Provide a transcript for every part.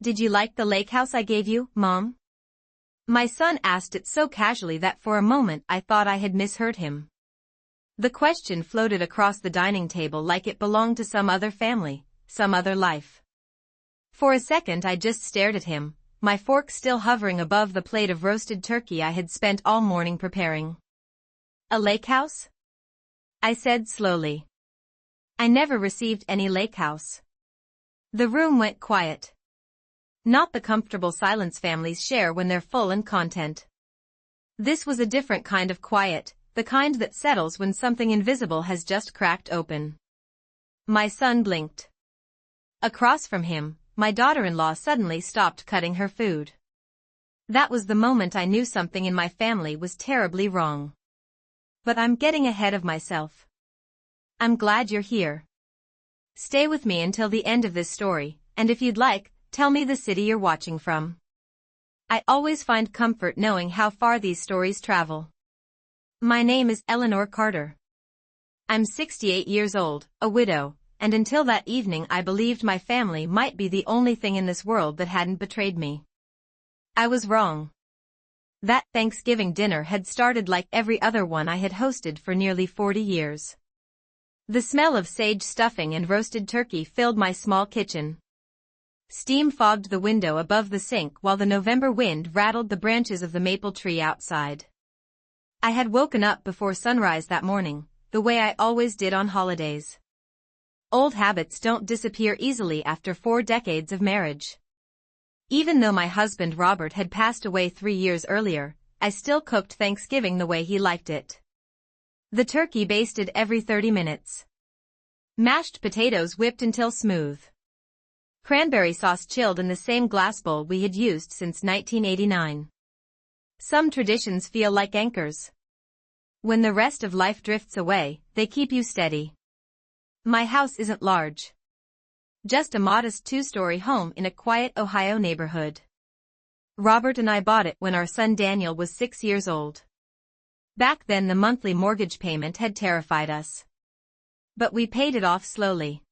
Did you like the lake house I gave you, Mom? My son asked it so casually that for a moment I thought I had misheard him. The question floated across the dining table like it belonged to some other family, some other life. For a second I just stared at him, my fork still hovering above the plate of roasted turkey I had spent all morning preparing. A lake house? I said slowly. I never received any lake house. The room went quiet. Not the comfortable silence families share when they're full and content. This was a different kind of quiet, the kind that settles when something invisible has just cracked open. My son blinked. Across from him, my daughter-in-law suddenly stopped cutting her food. That was the moment I knew something in my family was terribly wrong. But I'm getting ahead of myself. I'm glad you're here. Stay with me until the end of this story, and if you'd like, tell me the city you're watching from. I always find comfort knowing how far these stories travel. My name is Eleanor Carter. I'm 68 years old, a widow, and until that evening I believed my family might be the only thing in this world that hadn't betrayed me. I was wrong. That Thanksgiving dinner had started like every other one I had hosted for nearly 40 years. The smell of sage stuffing and roasted turkey filled my small kitchen. Steam fogged the window above the sink while the November wind rattled the branches of the maple tree outside. I had woken up before sunrise that morning, the way I always did on holidays. Old habits don't disappear easily after 4 decades of marriage. Even though my husband Robert had passed away 3 years earlier, I still cooked Thanksgiving the way he liked it. The turkey basted every 30 minutes. Mashed potatoes whipped until smooth. Cranberry sauce chilled in the same glass bowl we had used since 1989. Some traditions feel like anchors. When the rest of life drifts away, they keep you steady. My house isn't large. Just a modest 2-story home in a quiet Ohio neighborhood. Robert and I bought it when our son Daniel was 6 years old. Back then the monthly mortgage payment had terrified us. But we paid it off slowly.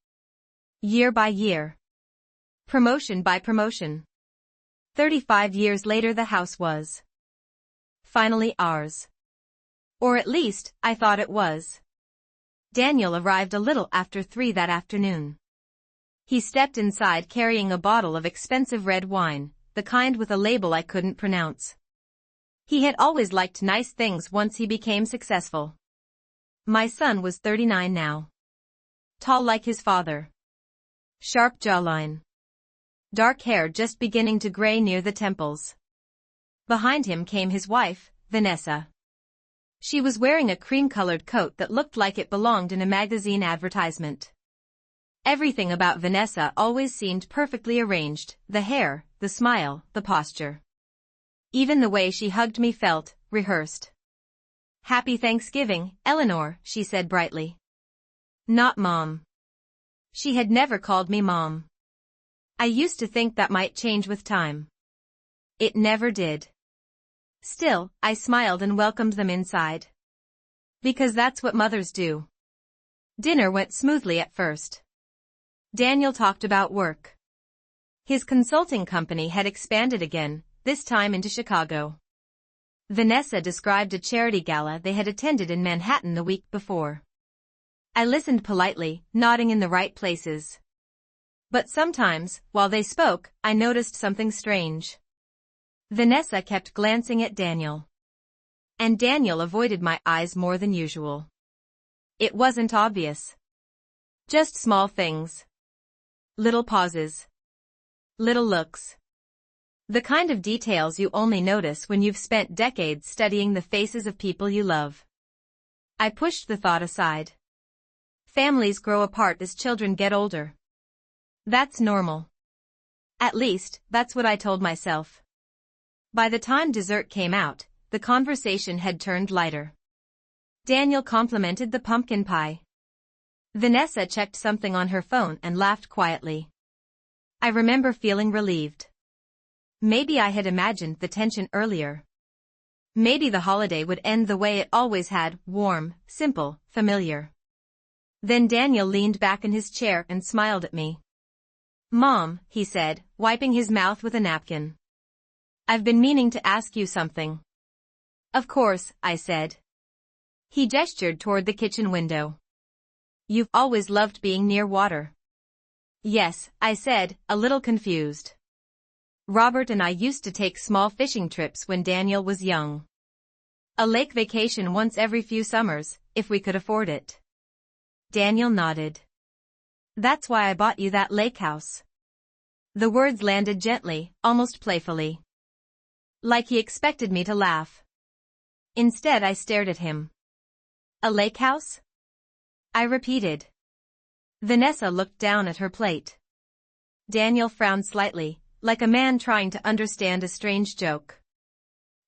Year by year. Promotion by promotion. 35 years later the house was finally ours. Or at least, I thought it was. Daniel arrived a little after 3 that afternoon. He stepped inside carrying a bottle of expensive red wine, the kind with a label I couldn't pronounce. He had always liked nice things once he became successful. My son was 39 now. Tall like his father. Sharp jawline. Dark hair just beginning to gray near the temples. Behind him came his wife, Vanessa. She was wearing a cream-colored coat that looked like it belonged in a magazine advertisement. Everything about Vanessa always seemed perfectly arranged, the hair, the smile, the posture. Even the way she hugged me felt rehearsed. "Happy Thanksgiving, Eleanor," she said brightly. Not Mom. She had never called me Mom. I used to think that might change with time. It never did. Still, I smiled and welcomed them inside. Because that's what mothers do. Dinner went smoothly at first. Daniel talked about work. His consulting company had expanded again, this time into Chicago. Vanessa described a charity gala they had attended in Manhattan the week before. I listened politely, nodding in the right places. But sometimes, while they spoke, I noticed something strange. Vanessa kept glancing at Daniel. And Daniel avoided my eyes more than usual. It wasn't obvious. Just small things. Little pauses. Little looks. The kind of details you only notice when you've spent decades studying the faces of people you love. I pushed the thought aside. Families grow apart as children get older. That's normal. At least, that's what I told myself. By the time dessert came out, the conversation had turned lighter. Daniel complimented the pumpkin pie. Vanessa checked something on her phone and laughed quietly. I remember feeling relieved. Maybe I had imagined the tension earlier. Maybe the holiday would end the way it always had, warm, simple, familiar. Then Daniel leaned back in his chair and smiled at me. Mom, he said, wiping his mouth with a napkin. I've been meaning to ask you something. Of course, I said. He gestured toward the kitchen window. You've always loved being near water. Yes, I said, a little confused. Robert and I used to take small fishing trips when Daniel was young. A lake vacation once every few summers, if we could afford it. Daniel nodded. That's why I bought you that lake house. The words landed gently, almost playfully. Like he expected me to laugh. Instead I stared at him. A lake house? I repeated. Vanessa looked down at her plate. Daniel frowned slightly, like a man trying to understand a strange joke.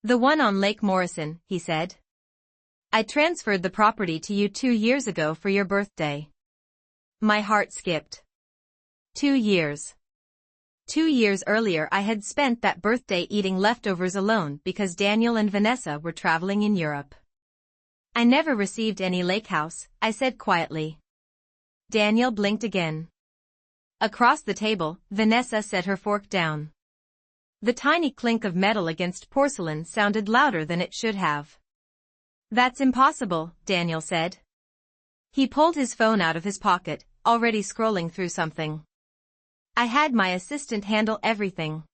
The one on Lake Morrison, he said. I transferred the property to you 2 years ago for your birthday. My heart skipped. 2 years. 2 years earlier I had spent that birthday eating leftovers alone because Daniel and Vanessa were traveling in Europe. I never received any lake house, I said quietly. Daniel blinked again. Across the table, Vanessa set her fork down. The tiny clink of metal against porcelain sounded louder than it should have. That's impossible, Daniel said. He pulled his phone out of his pocket, already scrolling through something. I had my assistant handle everything.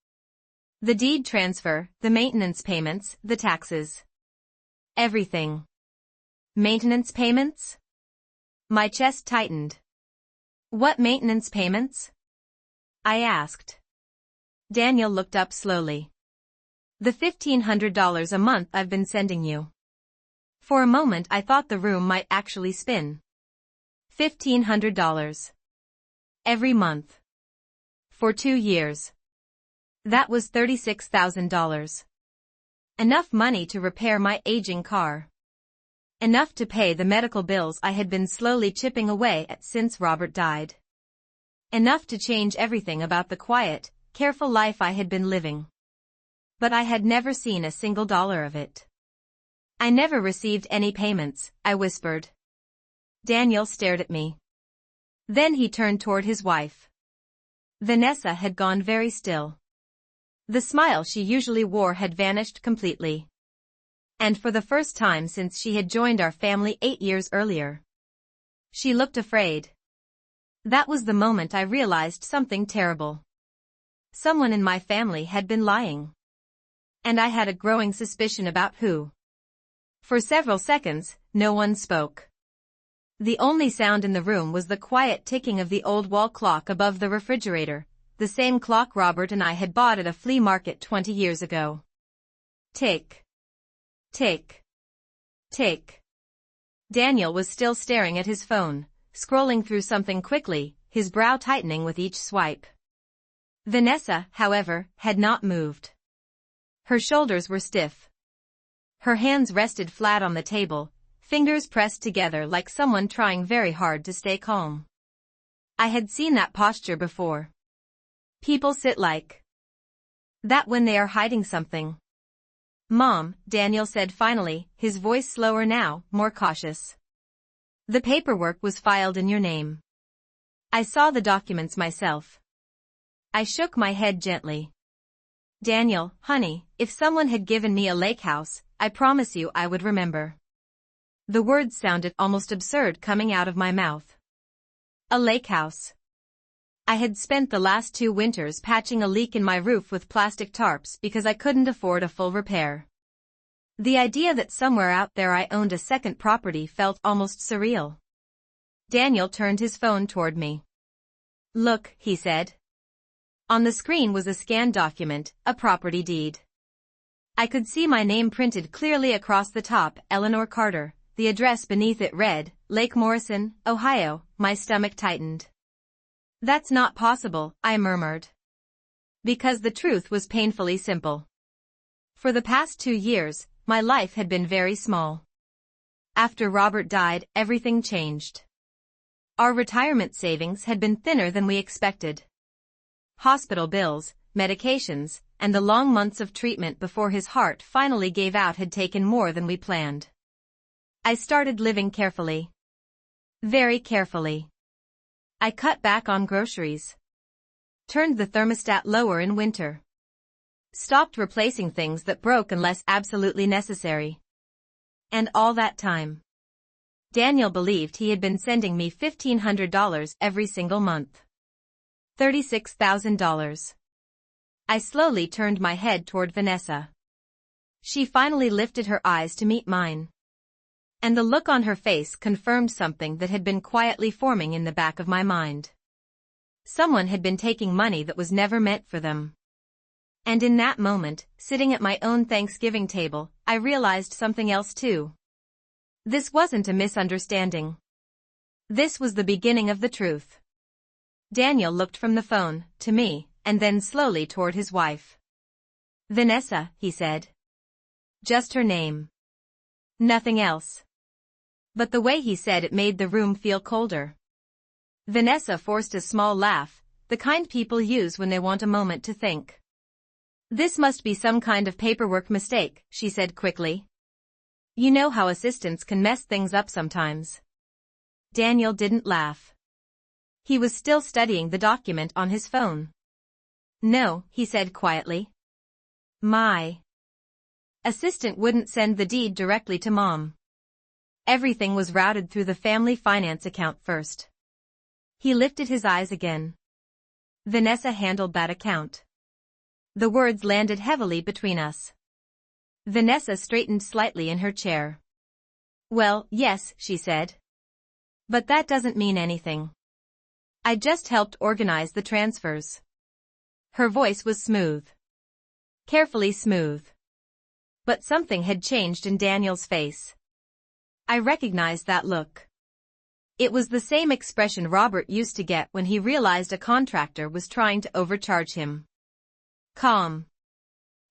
The deed transfer, the maintenance payments, the taxes. Everything. Maintenance payments? My chest tightened. What maintenance payments? I asked. Daniel looked up slowly. The $1,500 a month I've been sending you. For a moment I thought the room might actually spin. $1,500. Every month. For 2 years. That was $36,000. Enough money to repair my aging car. Enough to pay the medical bills I had been slowly chipping away at since Robert died. Enough to change everything about the quiet, careful life I had been living. But I had never seen a single dollar of it. I never received any payments, I whispered. Daniel stared at me. Then he turned toward his wife. Vanessa had gone very still. The smile she usually wore had vanished completely. And for the first time since she had joined our family 8 years earlier. She looked afraid. That was the moment I realized something terrible. Someone in my family had been lying. And I had a growing suspicion about who. For several seconds, no one spoke. The only sound in the room was the quiet ticking of the old wall clock above the refrigerator, the same clock Robert and I had bought at a flea market 20 years ago. Tick. Tick. Tick. Daniel was still staring at his phone, scrolling through something quickly, his brow tightening with each swipe. Vanessa, however, had not moved. Her shoulders were stiff. Her hands rested flat on the table, fingers pressed together like someone trying very hard to stay calm. I had seen that posture before. People sit like that when they are hiding something. Mom, Daniel said finally, his voice slower now, more cautious. The paperwork was filed in your name. I saw the documents myself. I shook my head gently. Daniel, honey, if someone had given me a lake house, I promise you I would remember. The words sounded almost absurd coming out of my mouth. A lake house. I had spent the last 2 winters patching a leak in my roof with plastic tarps because I couldn't afford a full repair. The idea that somewhere out there I owned a second property felt almost surreal. Daniel turned his phone toward me. Look, he said. On the screen was a scanned document, a property deed. I could see my name printed clearly across the top, Eleanor Carter. The address beneath it read, Lake Morrison, Ohio. My stomach tightened. That's not possible, I murmured. Because the truth was painfully simple. For the past 2 years, my life had been very small. After Robert died, everything changed. Our retirement savings had been thinner than we expected. Hospital bills, medications, and the long months of treatment before his heart finally gave out had taken more than we planned. I started living carefully. Very carefully. I cut back on groceries. turned the thermostat lower in winter, stopped replacing things that broke unless absolutely necessary. And all that time, Daniel believed he had been sending me $1,500 every single month. $36,000. I slowly turned my head toward Vanessa. She finally lifted her eyes to meet mine. And the look on her face confirmed something that had been quietly forming in the back of my mind. Someone had been taking money that was never meant for them. And in that moment, sitting at my own Thanksgiving table, I realized something else too. This wasn't a misunderstanding. This was the beginning of the truth. Daniel looked from the phone, to me, and then slowly toward his wife. Vanessa, he said. Just her name. Nothing else. But the way he said it made the room feel colder. Vanessa forced a small laugh, the kind people use when they want a moment to think. This must be some kind of paperwork mistake, she said quickly. You know how assistants can mess things up sometimes. Daniel didn't laugh. He was still studying the document on his phone. No, he said quietly. My assistant wouldn't send the deed directly to Mom. Everything was routed through the family finance account first. He lifted his eyes again. Vanessa handled that account. The words landed heavily between us. Vanessa straightened slightly in her chair. Well, yes, she said. But that doesn't mean anything. I just helped organize the transfers. Her voice was smooth. Carefully smooth. But something had changed in Daniel's face. I recognized that look. It was the same expression Robert used to get when he realized a contractor was trying to overcharge him. Calm.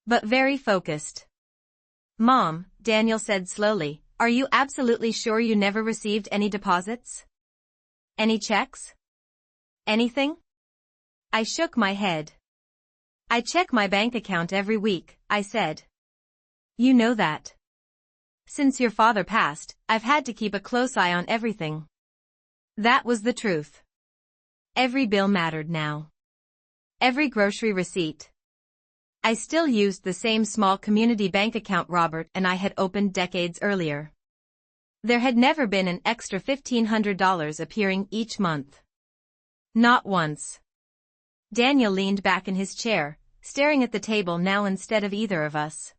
But very focused. Mom, Daniel said slowly, are you absolutely sure you never received any deposits? Any checks? Anything? I shook my head. I check my bank account every week, I said. You know that. Since your father passed, I've had to keep a close eye on everything. That was the truth. Every bill mattered now. Every grocery receipt. I still used the same small community bank account Robert and I had opened decades earlier. There had never been an extra $1,500 appearing each month. Not once. Daniel leaned back in his chair, staring at the table now instead of either of us.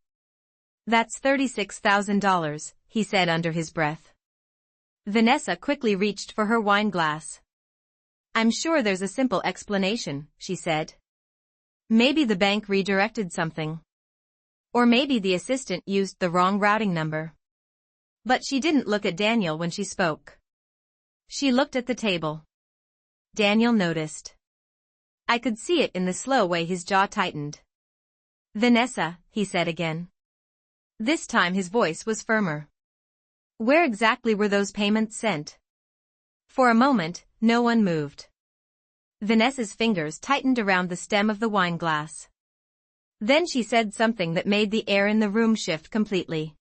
That's $36,000, he said under his breath. Vanessa quickly reached for her wine glass. I'm sure there's a simple explanation, she said. Maybe the bank redirected something. Or maybe the assistant used the wrong routing number. But she didn't look at Daniel when she spoke. She looked at the table. Daniel noticed. I could see it in the slow way his jaw tightened. Vanessa, he said again. This time his voice was firmer. Where exactly were those payments sent? For a moment, no one moved. Vanessa's fingers tightened around the stem of the wine glass. Then she said something that made the air in the room shift completely.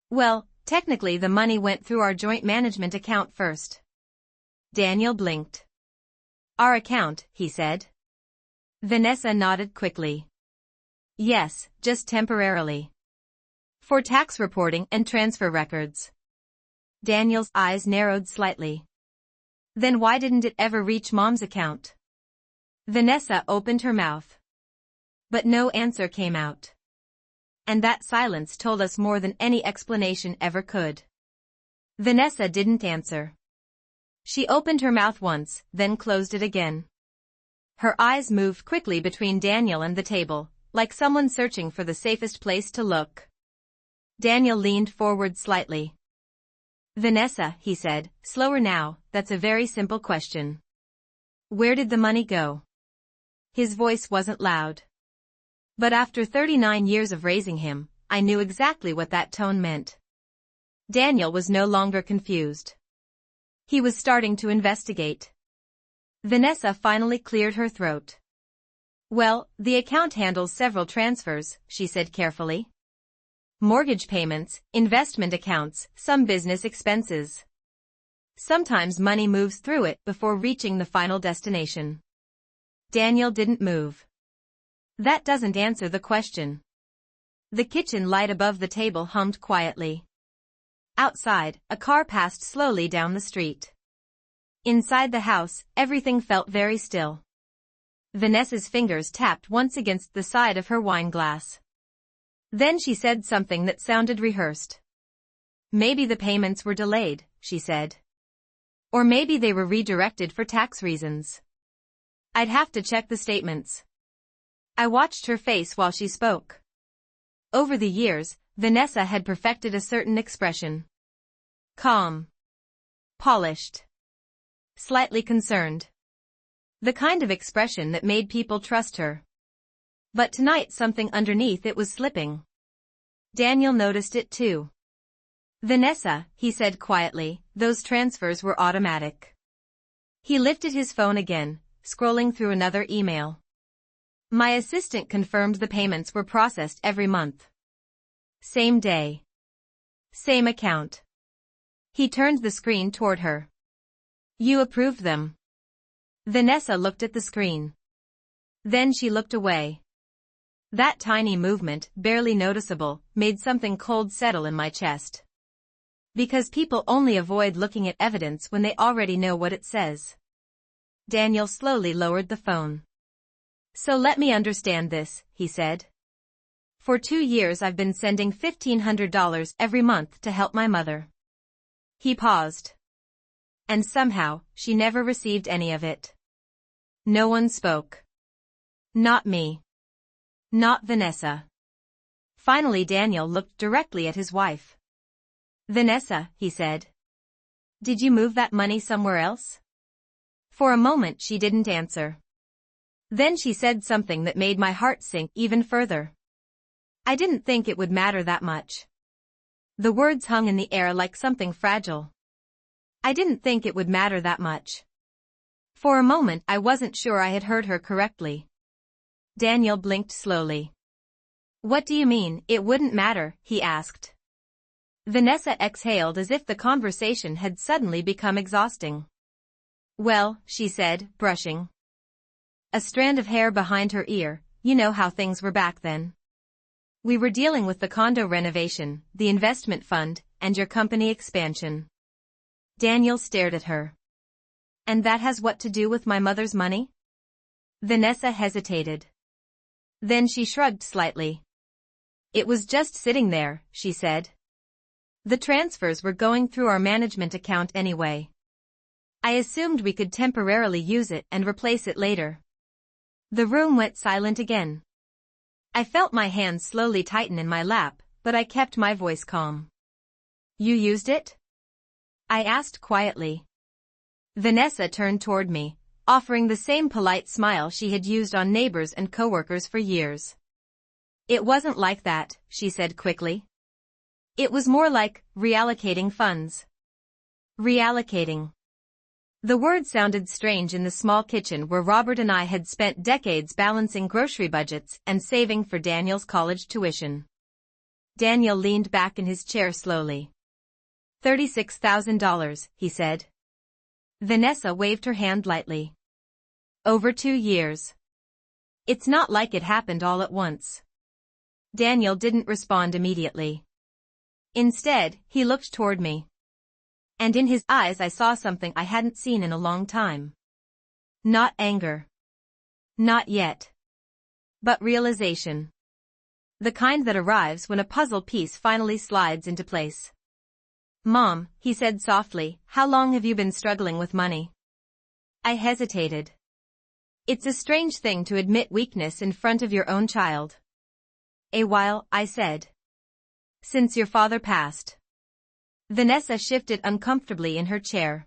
Well, technically the money went through our joint management account first. Daniel blinked. Our account, he said. Vanessa nodded quickly. Yes, just temporarily. For tax reporting and transfer records. Daniel's eyes narrowed slightly. Then why didn't it ever reach Mom's account? Vanessa opened her mouth. But no answer came out. And that silence told us more than any explanation ever could. Vanessa didn't answer. She opened her mouth once, then closed it again. Her eyes moved quickly between Daniel and the table, like someone searching for the safest place to look. Daniel leaned forward slightly. Vanessa, he said, slower now, that's a very simple question. Where did the money go? His voice wasn't loud. But after 39 years of raising him, I knew exactly what that tone meant. Daniel was no longer confused. He was starting to investigate. Vanessa finally cleared her throat. Well, the account handles several transfers, she said carefully. Mortgage payments, investment accounts, some business expenses. Sometimes money moves through it before reaching the final destination. Daniel didn't move. That doesn't answer the question. The kitchen light above the table hummed quietly. Outside, a car passed slowly down the street. Inside the house, everything felt very still. Vanessa's fingers tapped once against the side of her wine glass. Then she said something that sounded rehearsed. Maybe the payments were delayed, she said. Or maybe they were redirected for tax reasons. I'd have to check the statements. I watched her face while she spoke. Over the years, Vanessa had perfected a certain expression. Calm. Polished. Slightly concerned. The kind of expression that made people trust her. But tonight something underneath it was slipping. Daniel noticed it too. Vanessa, he said quietly, those transfers were automatic. He lifted his phone again, scrolling through another email. My assistant confirmed the payments were processed every month. Same day. Same account. He turned the screen toward her. You approved them. Vanessa looked at the screen. Then she looked away. That tiny movement, barely noticeable, made something cold settle in my chest. Because people only avoid looking at evidence when they already know what it says. Daniel slowly lowered the phone. So let me understand this, he said. For 2 years I've been sending $1,500 every month to help my mother. He paused. And somehow, she never received any of it. No one spoke. Not me. Not Vanessa. Finally Daniel looked directly at his wife. Vanessa, he said. Did you move that money somewhere else? For a moment she didn't answer. Then she said something that made my heart sink even further. I didn't think it would matter that much. The words hung in the air like something fragile. I didn't think it would matter that much. For a moment I wasn't sure I had heard her correctly. Daniel blinked slowly. What do you mean, it wouldn't matter, he asked. Vanessa exhaled as if the conversation had suddenly become exhausting. Well, she said, brushing a strand of hair behind her ear, you know how things were back then. We were dealing with the condo renovation, the investment fund, and your company expansion. Daniel stared at her. And that has what to do with my mother's money? Vanessa hesitated. Then she shrugged slightly. It was just sitting there, she said. The transfers were going through our management account anyway. I assumed we could temporarily use it and replace it later. The room went silent again. I felt my hands slowly tighten in my lap, but I kept my voice calm. You used it? I asked quietly. Vanessa turned toward me, offering the same polite smile she had used on neighbors and coworkers for years. It wasn't like that, she said quickly. It was more like reallocating funds. Reallocating. The word sounded strange in the small kitchen where Robert and I had spent decades balancing grocery budgets and saving for Daniel's college tuition. Daniel leaned back in his chair slowly. $36,000, he said. Vanessa waved her hand lightly. Over 2 years. It's not like it happened all at once. Daniel didn't respond immediately. Instead, he looked toward me. And in his eyes I saw something I hadn't seen in a long time. Not anger. Not yet. But realization. The kind that arrives when a puzzle piece finally slides into place. Mom, he said softly, how long have you been struggling with money? I hesitated. It's a strange thing to admit weakness in front of your own child. A while, I said. Since your father passed. Vanessa shifted uncomfortably in her chair.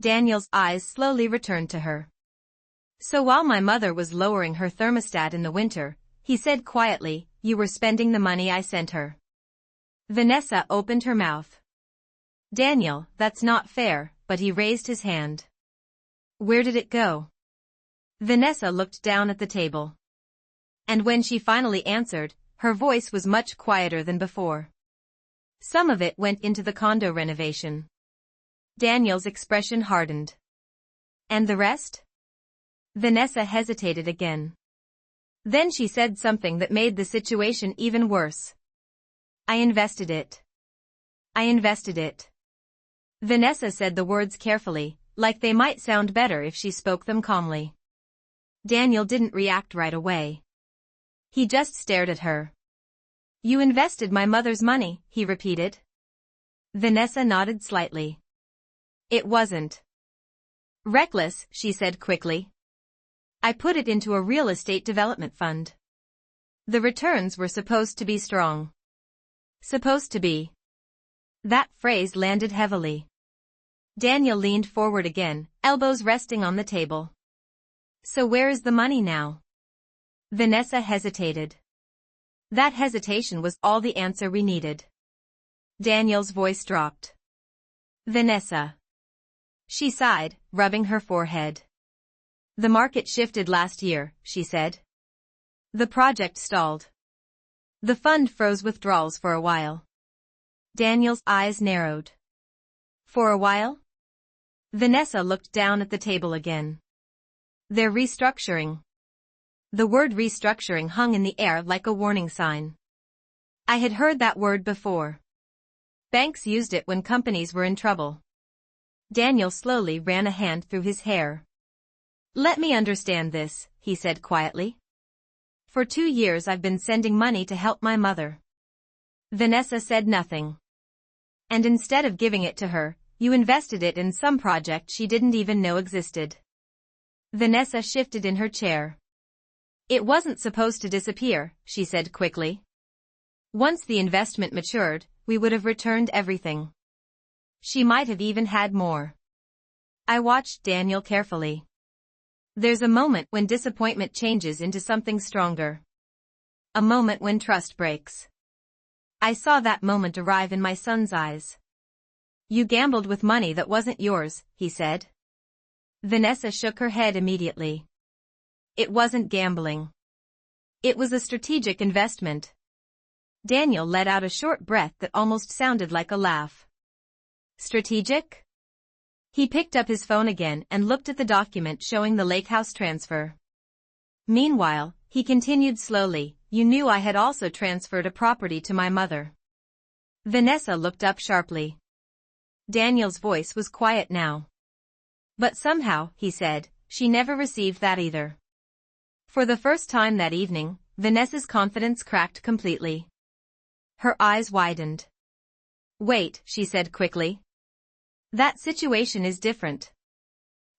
Daniel's eyes slowly returned to her. So while my mother was lowering her thermostat in the winter, he said quietly, you were spending the money I sent her. Vanessa opened her mouth. Daniel, that's not fair, but he raised his hand. Where did it go? Vanessa looked down at the table. And when she finally answered, her voice was much quieter than before. Some of it went into the condo renovation. Daniel's expression hardened. And the rest? Vanessa hesitated again. Then she said something that made the situation even worse. I invested it. I invested it. Vanessa said the words carefully, like they might sound better if she spoke them calmly. Daniel didn't react right away. He just stared at her. You invested my mother's money, he repeated. Vanessa nodded slightly. It wasn't reckless, she said quickly. I put it into a real estate development fund. The returns were supposed to be strong. Supposed to be. That phrase landed heavily. Daniel leaned forward again, elbows resting on the table. So where is the money now? Vanessa hesitated. That hesitation was all the answer we needed. Daniel's voice dropped. Vanessa. She sighed, rubbing her forehead. The market shifted last year, she said. The project stalled. The fund froze withdrawals for a while. Daniel's eyes narrowed. For a while? Vanessa looked down at the table again. They're restructuring. The word restructuring hung in the air like a warning sign. I had heard that word before. Banks used it when companies were in trouble. Daniel slowly ran a hand through his hair. Let me understand this, he said quietly. For 2 years I've been sending money to help my mother. Vanessa said nothing. And instead of giving it to her, you invested it in some project she didn't even know existed. Vanessa shifted in her chair. It wasn't supposed to disappear, she said quickly. Once the investment matured, we would have returned everything. She might have even had more. I watched Daniel carefully. There's a moment when disappointment changes into something stronger. A moment when trust breaks. I saw that moment arrive in my son's eyes. You gambled with money that wasn't yours, he said. Vanessa shook her head immediately. It wasn't gambling. It was a strategic investment. Daniel let out a short breath that almost sounded like a laugh. Strategic? He picked up his phone again and looked at the document showing the lake house transfer. Meanwhile, he continued slowly, you knew I had also transferred a property to my mother. Vanessa looked up sharply. Daniel's voice was quiet now. But somehow, he said, she never received that either. For the first time that evening, Vanessa's confidence cracked completely. Her eyes widened. Wait, she said quickly. That situation is different.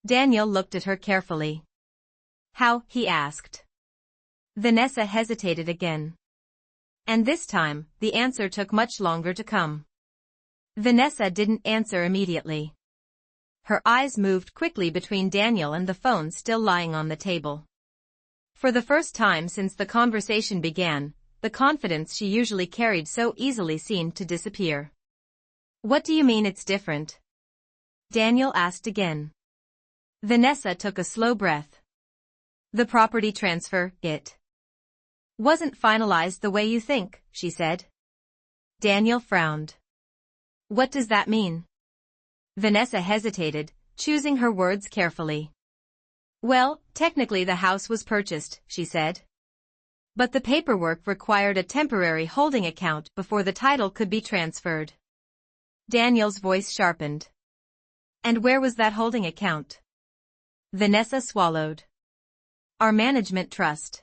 Daniel looked at her carefully. How, he asked. Vanessa hesitated again. And this time, the answer took much longer to come. Vanessa didn't answer immediately. Her eyes moved quickly between Daniel and the phone still lying on the table. For the first time since the conversation began, the confidence she usually carried so easily seemed to disappear. What do you mean it's different? Daniel asked again. Vanessa took a slow breath. The property transfer, it wasn't finalized the way you think, she said. Daniel frowned. What does that mean? Vanessa hesitated, choosing her words carefully. Well, technically the house was purchased, she said. But the paperwork required a temporary holding account before the title could be transferred. Daniel's voice sharpened. And where was that holding account? Vanessa swallowed. Our management trust.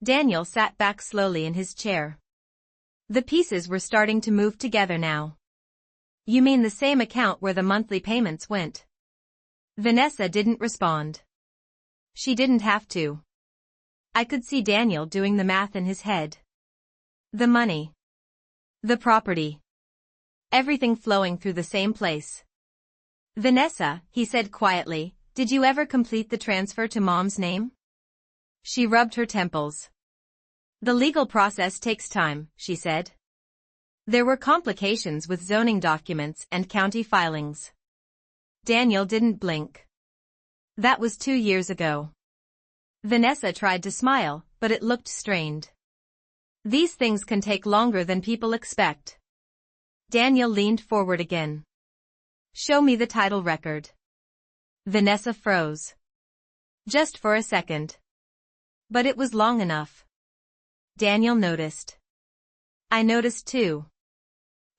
Daniel sat back slowly in his chair. The pieces were starting to move together now. You mean the same account where the monthly payments went? Vanessa didn't respond. She didn't have to. I could see Daniel doing the math in his head. The money. The property. Everything flowing through the same place. Vanessa, he said quietly, did you ever complete the transfer to Mom's name? She rubbed her temples. The legal process takes time, she said. There were complications with zoning documents and county filings. Daniel didn't blink. That was 2 years ago. Vanessa tried to smile, but it looked strained. These things can take longer than people expect. Daniel leaned forward again. Show me the title record. Vanessa froze. Just for a second. But it was long enough. Daniel noticed. I noticed too.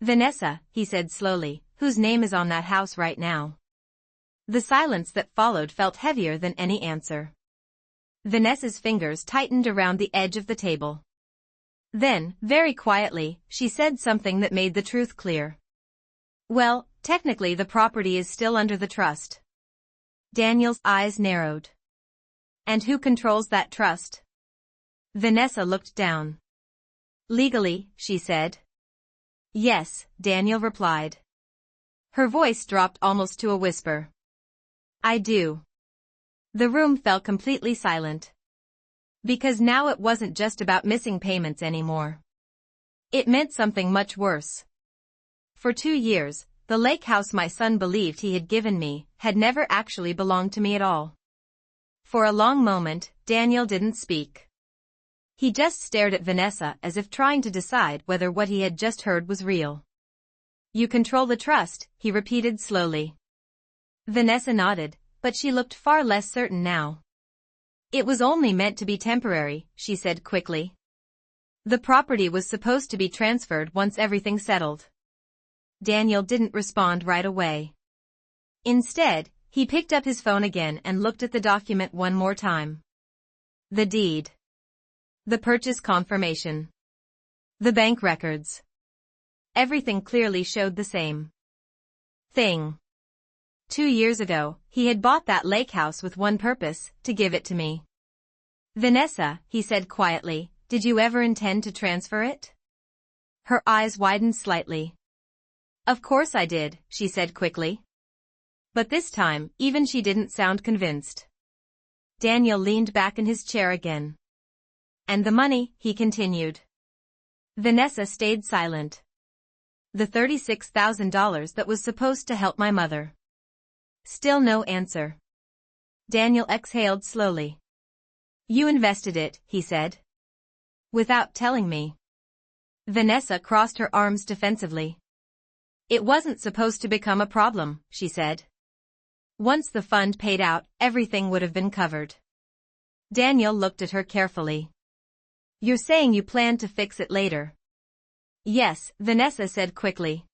Vanessa, he said slowly, whose name is on that house right now. The silence that followed felt heavier than any answer. Vanessa's fingers tightened around the edge of the table. Then, very quietly, she said something that made the truth clear. Well, technically the property is still under the trust. Daniel's eyes narrowed. And who controls that trust? Vanessa looked down. Legally, she said. Yes, Daniel replied. Her voice dropped almost to a whisper. I do. The room fell completely silent. Because now it wasn't just about missing payments anymore. It meant something much worse. For 2 years, the lake house my son believed he had given me had never actually belonged to me at all. For a long moment, Daniel didn't speak. He just stared at Vanessa as if trying to decide whether what he had just heard was real. You control the trust, he repeated slowly. Vanessa nodded, but she looked far less certain now. It was only meant to be temporary, she said quickly. The property was supposed to be transferred once everything settled. Daniel didn't respond right away. Instead, he picked up his phone again and looked at the document one more time. The deed. The purchase confirmation. The bank records. Everything clearly showed the same thing. 2 years ago, he had bought that lake house with one purpose, to give it to me. Vanessa, he said quietly, did you ever intend to transfer it? Her eyes widened slightly. Of course I did, she said quickly. But this time, even she didn't sound convinced. Daniel leaned back in his chair again. And the money, he continued. Vanessa stayed silent. The $36,000 that was supposed to help my mother. Still no answer. Daniel exhaled slowly. You invested it, he said. Without telling me. Vanessa crossed her arms defensively. It wasn't supposed to become a problem, she said. Once the fund paid out, everything would have been covered. Daniel looked at her carefully. You're saying you plan to fix it later? Yes, Vanessa said quickly.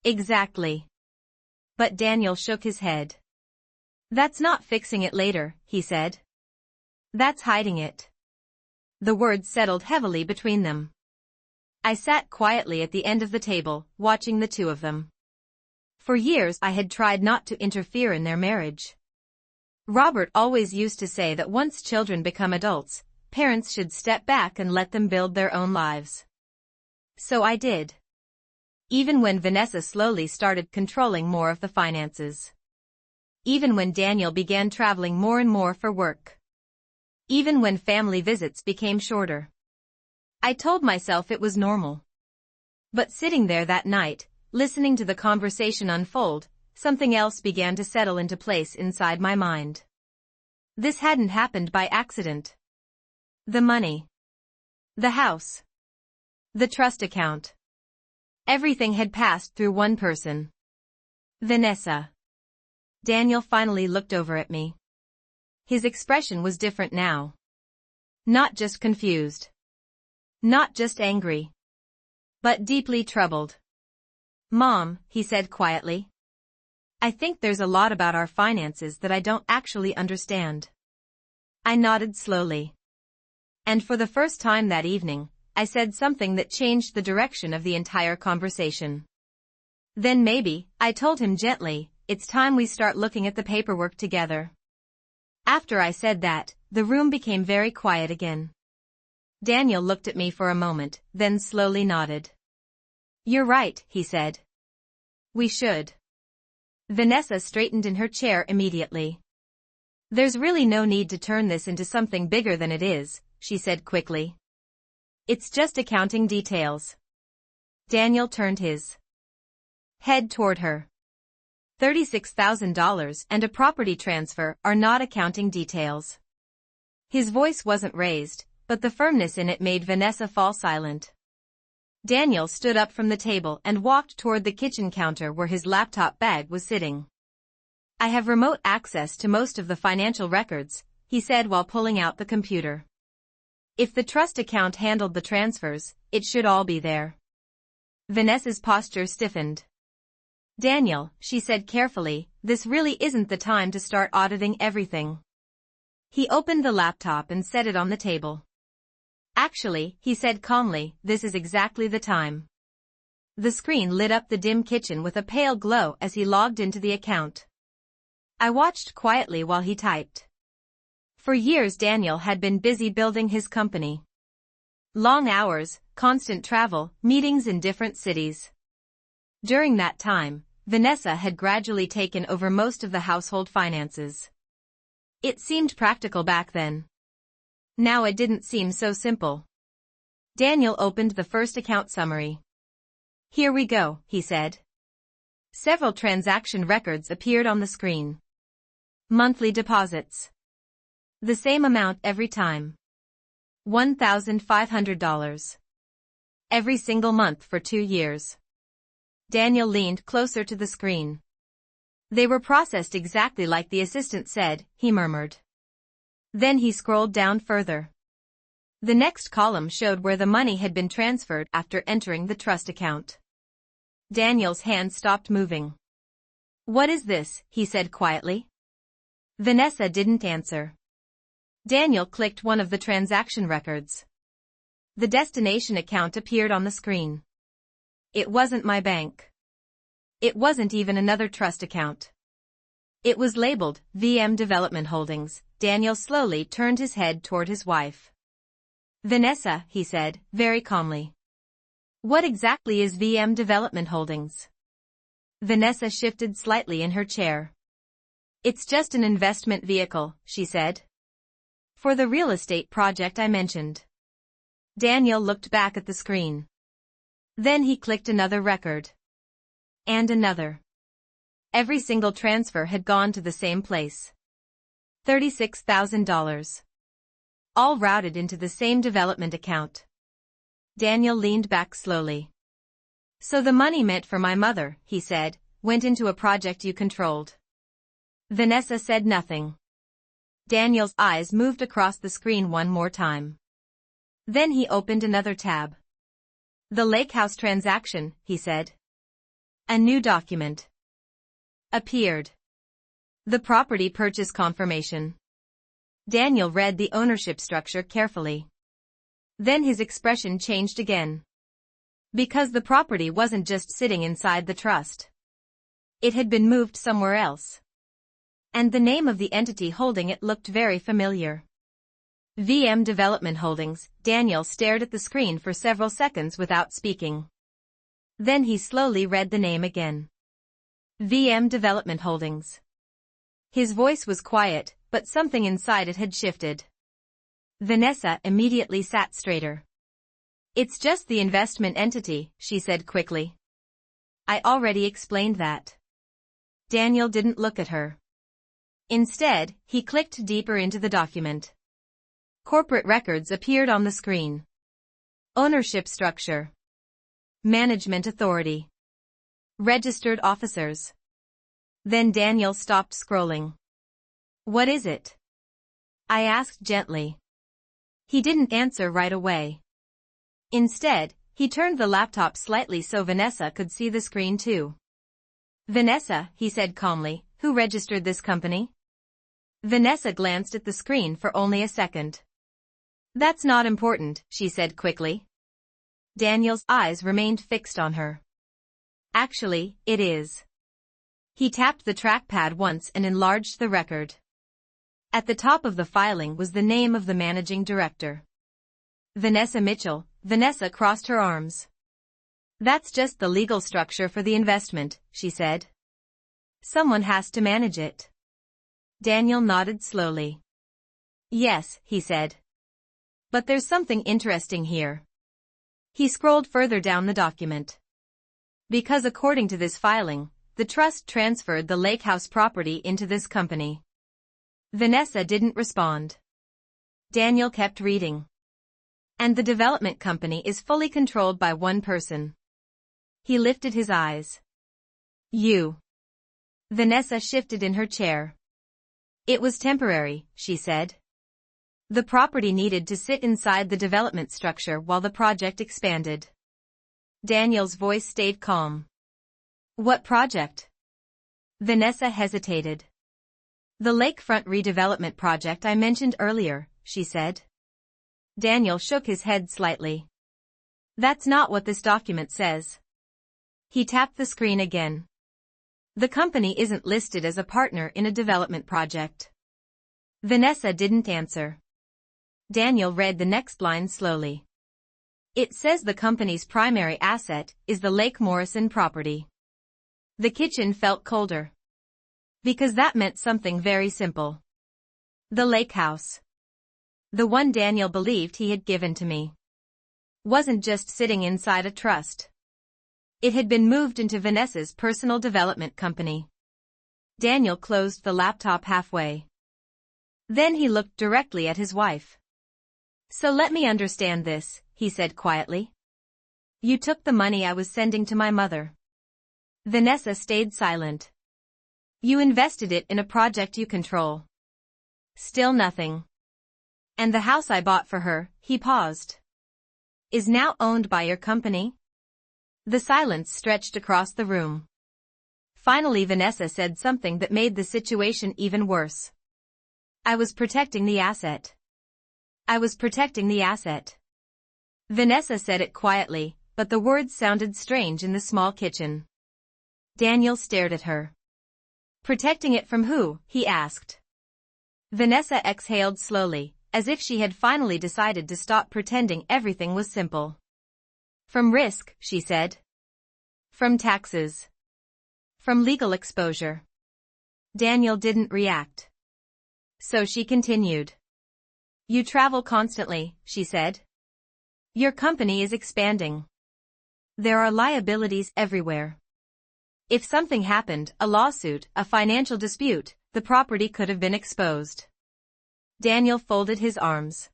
Exactly. But Daniel shook his head. That's not fixing it later, he said. That's hiding it. The words settled heavily between them. I sat quietly at the end of the table, watching the two of them. For years I had tried not to interfere in their marriage. Robert always used to say that once children become adults, parents should step back and let them build their own lives. So I did. Even when Vanessa slowly started controlling more of the finances. Even when Daniel began traveling more and more for work. Even when family visits became shorter. I told myself it was normal. But sitting there that night, listening to the conversation unfold, something else began to settle into place inside my mind. This hadn't happened by accident. The money. The house. The trust account. Everything had passed through one person. Vanessa. Daniel finally looked over at me. His expression was different now. Not just confused. Not just angry. But deeply troubled. Mom, he said quietly. I think there's a lot about our finances that I don't actually understand. I nodded slowly. And for the first time that evening, I said something that changed the direction of the entire conversation. Then maybe, I told him gently, it's time we start looking at the paperwork together. After I said that, the room became very quiet again. Daniel looked at me for a moment, then slowly nodded. You're right, he said. We should. Vanessa straightened in her chair immediately. There's really no need to turn this into something bigger than it is, she said quickly. It's just accounting details. Daniel turned his head toward her. $36,000 and a property transfer are not accounting details. His voice wasn't raised, but the firmness in it made Vanessa fall silent. Daniel stood up from the table and walked toward the kitchen counter where his laptop bag was sitting. I have remote access to most of the financial records, he said while pulling out the computer. If the trust account handled the transfers, it should all be there. Vanessa's posture stiffened. Daniel, she said carefully, this really isn't the time to start auditing everything. He opened the laptop and set it on the table. Actually, he said calmly, this is exactly the time. The screen lit up the dim kitchen with a pale glow as he logged into the account. I watched quietly while he typed. For years Daniel had been busy building his company. Long hours, constant travel, meetings in different cities. During that time, Vanessa had gradually taken over most of the household finances. It seemed practical back then. Now it didn't seem so simple. Daniel opened the first account summary. Here we go, he said. Several transaction records appeared on the screen. Monthly deposits. The same amount every time. $1,500. Every single month for 2 years. Daniel leaned closer to the screen. They were processed exactly like the assistant said, he murmured. Then he scrolled down further. The next column showed where the money had been transferred after entering the trust account. Daniel's hand stopped moving. What is this? He said quietly. Vanessa didn't answer. Daniel clicked one of the transaction records. The destination account appeared on the screen. It wasn't my bank. It wasn't even another trust account. It was labeled VM Development Holdings. Daniel slowly turned his head toward his wife. Vanessa, he said, very calmly. What exactly is VM Development Holdings? Vanessa shifted slightly in her chair. It's just an investment vehicle, she said. For the real estate project I mentioned. Daniel looked back at the screen. Then he clicked another record. And another. Every single transfer had gone to the same place. $36,000. All routed into the same development account. Daniel leaned back slowly. So the money meant for my mother, he said, went into a project you controlled. Vanessa said nothing. Daniel's eyes moved across the screen one more time. Then he opened another tab. The Lake House transaction, he said. A new document appeared. The property purchase confirmation. Daniel read the ownership structure carefully. Then his expression changed again. Because the property wasn't just sitting inside the trust. It had been moved somewhere else. And the name of the entity holding it looked very familiar. VM Development Holdings. Daniel stared at the screen for several seconds without speaking. Then he slowly read the name again. VM Development Holdings. His voice was quiet, but something inside it had shifted. Vanessa immediately sat straighter. It's just the investment entity, she said quickly. I already explained that. Daniel didn't look at her. Instead, he clicked deeper into the document. Corporate records appeared on the screen. Ownership structure. Management authority. Registered officers. Then Daniel stopped scrolling. What is it? I asked gently. He didn't answer right away. Instead, he turned the laptop slightly so Vanessa could see the screen too. Vanessa, he said calmly, who registered this company? Vanessa glanced at the screen for only a second. That's not important, she said quickly. Daniel's eyes remained fixed on her. Actually, it is. He tapped the trackpad once and enlarged the record. At the top of the filing was the name of the managing director. Vanessa Mitchell. Vanessa crossed her arms. That's just the legal structure for the investment, she said. Someone has to manage it. Daniel nodded slowly. Yes, he said. But there's something interesting here. He scrolled further down the document. Because according to this filing, the trust transferred the Lake House property into this company. Vanessa didn't respond. Daniel kept reading. And the development company is fully controlled by one person. He lifted his eyes. You. Vanessa shifted in her chair. It was temporary, she said. The property needed to sit inside the development structure while the project expanded. Daniel's voice stayed calm. What project? Vanessa hesitated. The lakefront redevelopment project I mentioned earlier, she said. Daniel shook his head slightly. That's not what this document says. He tapped the screen again. The company isn't listed as a partner in a development project. Vanessa didn't answer. Daniel read the next line slowly. It says the company's primary asset is the Lake Morrison property. The kitchen felt colder. Because that meant something very simple. The lake house. The one Daniel believed he had given to me. Wasn't just sitting inside a trust. It had been moved into Vanessa's personal development company. Daniel closed the laptop halfway. Then he looked directly at his wife. So let me understand this, he said quietly. You took the money I was sending to my mother. Vanessa stayed silent. You invested it in a project you control. Still nothing. And the house I bought for her, he paused, is now owned by your company? The silence stretched across the room. Finally Vanessa said something that made the situation even worse. I was protecting the asset. I was protecting the asset. Vanessa said it quietly, but the words sounded strange in the small kitchen. Daniel stared at her. Protecting it from who? He asked. Vanessa exhaled slowly, as if she had finally decided to stop pretending everything was simple. From risk, she said. From taxes. From legal exposure. Daniel didn't react. So she continued. You travel constantly, she said. Your company is expanding. There are liabilities everywhere. If something happened, a lawsuit, a financial dispute, the property could have been exposed. Daniel folded his arms.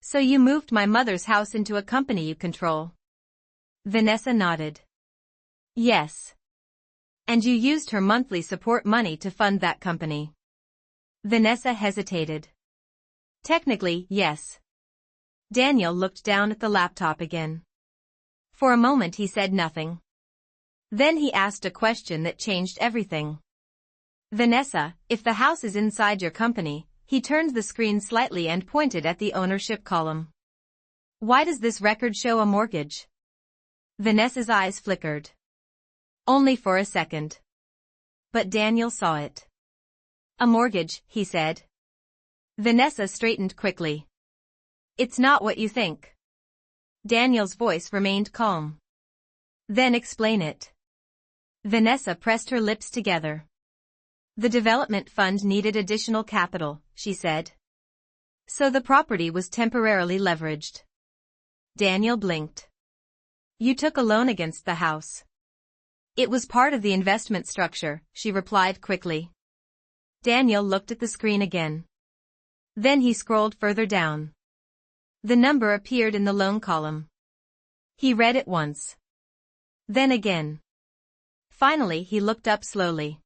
So you moved my mother's house into a company you control? Vanessa nodded. Yes. And you used her monthly support money to fund that company? Vanessa hesitated. Technically, yes. Daniel looked down at the laptop again. For a moment he said nothing. Then he asked a question that changed everything. Vanessa, if the house is inside your company, he turned the screen slightly and pointed at the ownership column. Why does this record show a mortgage? Vanessa's eyes flickered. Only for a second. But Daniel saw it. A mortgage, he said. Vanessa straightened quickly. It's not what you think. Daniel's voice remained calm. Then explain it. Vanessa pressed her lips together. The development fund needed additional capital, she said. So the property was temporarily leveraged. Daniel blinked. You took a loan against the house. It was part of the investment structure, she replied quickly. Daniel looked at the screen again. Then he scrolled further down. The number appeared in the loan column. He read it once. Then again. Finally he looked up slowly.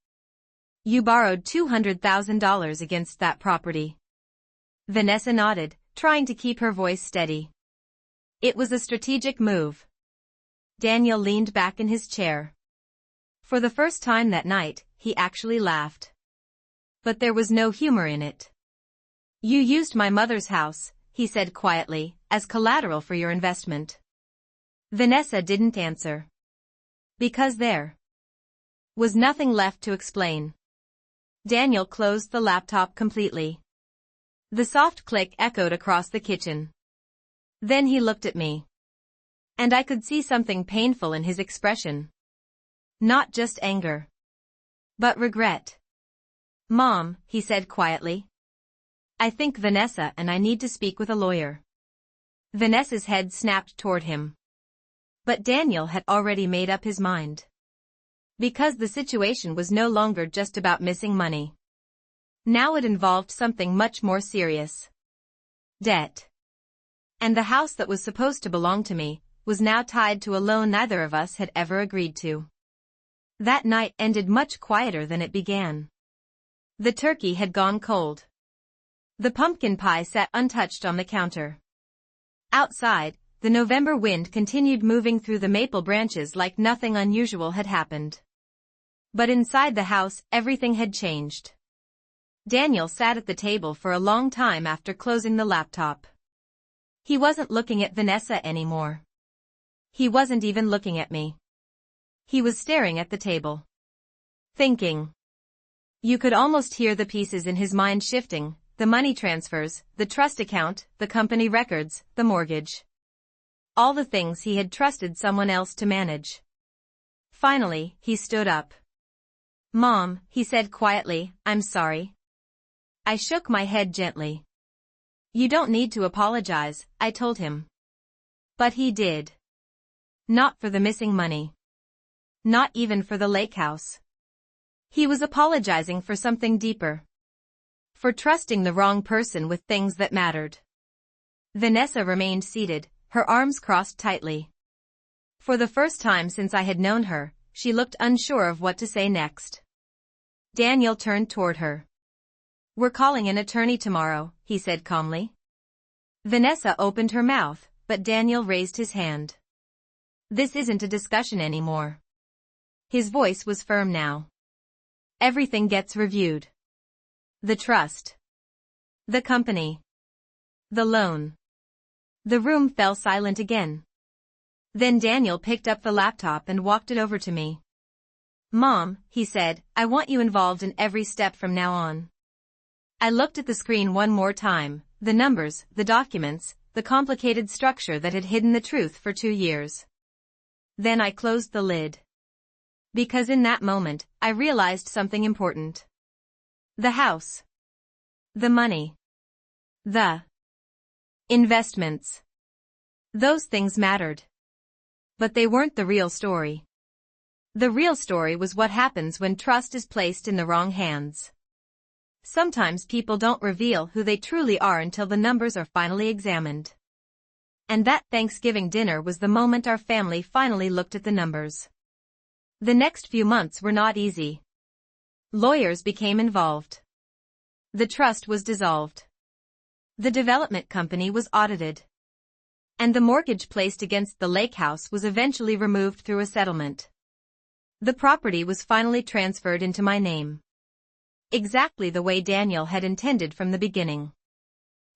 You borrowed $200,000 against that property. Vanessa nodded, trying to keep her voice steady. It was a strategic move. Daniel leaned back in his chair. For the first time that night, he actually laughed. But there was no humor in it. You used my mother's house, he said quietly, as collateral for your investment. Vanessa didn't answer. Because there was nothing left to explain. Daniel closed the laptop completely. The soft click echoed across the kitchen. Then he looked at me. And I could see something painful in his expression. Not just anger. But regret. Mom, he said quietly. I think Vanessa and I need to speak with a lawyer. Vanessa's head snapped toward him. But Daniel had already made up his mind. Because the situation was no longer just about missing money. Now it involved something much more serious. Debt. And the house that was supposed to belong to me was now tied to a loan neither of us had ever agreed to. That night ended much quieter than it began. The turkey had gone cold. The pumpkin pie sat untouched on the counter. Outside, the November wind continued moving through the maple branches like nothing unusual had happened. But inside the house, everything had changed. Daniel sat at the table for a long time after closing the laptop. He wasn't looking at Vanessa anymore. He wasn't even looking at me. He was staring at the table. Thinking. You could almost hear the pieces in his mind shifting, the money transfers, the trust account, the company records, the mortgage. All the things he had trusted someone else to manage. Finally, he stood up. "Mom," he said quietly, "I'm sorry." I shook my head gently. "You don't need to apologize," I told him. But he did. Not for the missing money. Not even for the lake house. He was apologizing for something deeper. For trusting the wrong person with things that mattered. Vanessa remained seated, her arms crossed tightly. For the first time since I had known her, she looked unsure of what to say next. Daniel turned toward her. "We're calling an attorney tomorrow," he said calmly. Vanessa opened her mouth, but Daniel raised his hand. "This isn't a discussion anymore." His voice was firm now. "Everything gets reviewed. The trust. The company. The loan." The room fell silent again. Then Daniel picked up the laptop and walked it over to me. "Mom," he said, "I want you involved in every step from now on." I looked at the screen one more time, the numbers, the documents, the complicated structure that had hidden the truth for 2 years. Then I closed the lid. Because in that moment, I realized something important. The house. The money. The investments. Those things mattered. But they weren't the real story. The real story was what happens when trust is placed in the wrong hands. Sometimes people don't reveal who they truly are until the numbers are finally examined. And that Thanksgiving dinner was the moment our family finally looked at the numbers. The next few months were not easy. Lawyers became involved. The trust was dissolved. The development company was audited. And the mortgage placed against the lake house was eventually removed through a settlement. The property was finally transferred into my name. Exactly the way Daniel had intended from the beginning.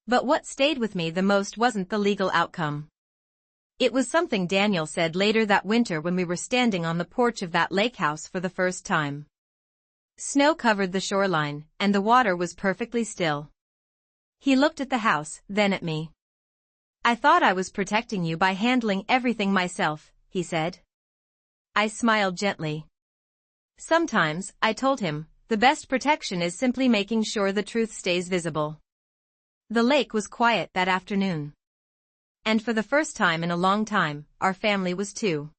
But what stayed with me the most wasn't the legal outcome. It was something Daniel said later that winter when we were standing on the porch of that lake house for the first time. Snow covered the shoreline, and the water was perfectly still. He looked at the house, then at me. "I thought I was protecting you by handling everything myself," he said. I smiled gently. "Sometimes," I told him, "the best protection is simply making sure the truth stays visible." The lake was quiet that afternoon. And for the first time in a long time, our family was too.